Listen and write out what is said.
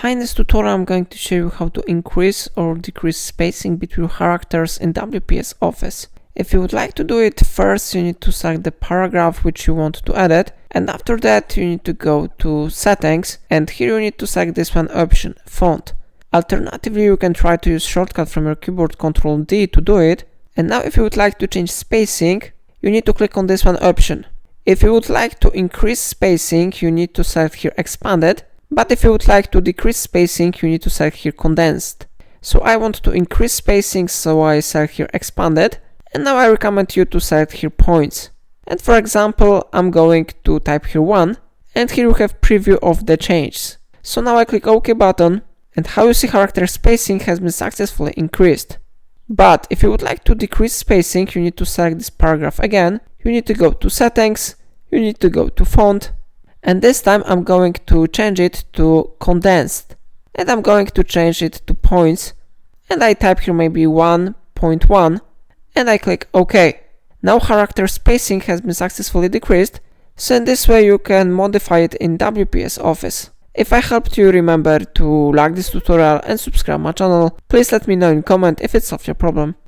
Hi, in this tutorial I'm going to show you how to increase or decrease spacing between characters in WPS Office. If you would like to do it, first you need to select the paragraph which you want to edit, and after that you need to go to settings, and here you need to select this one option, font. Alternatively, you can try to use shortcut from your keyboard Ctrl D to do it. And now if you would like to change spacing, you need to click on this one option. If you would like to increase spacing, you need to select here expanded. But if you would like to decrease spacing, you need to select here condensed. So I want to increase spacing, so I select here expanded. And now I recommend you to select here points. And for example, I'm going to type here 1. And here you have preview of the changes. So now I click OK button. And how you see character spacing has been successfully increased. But if you would like to decrease spacing, you need to select this paragraph again. You need to go to settings. You need to go to font. And this time I'm going to change it to condensed, and I'm going to change it to points, and I type here maybe 1.1 and I click OK. Now character spacing has been successfully decreased, so in this way you can modify it in WPS Office. If I helped you, remember to like this tutorial and subscribe my channel. Please let me know in comment if it solved your problem.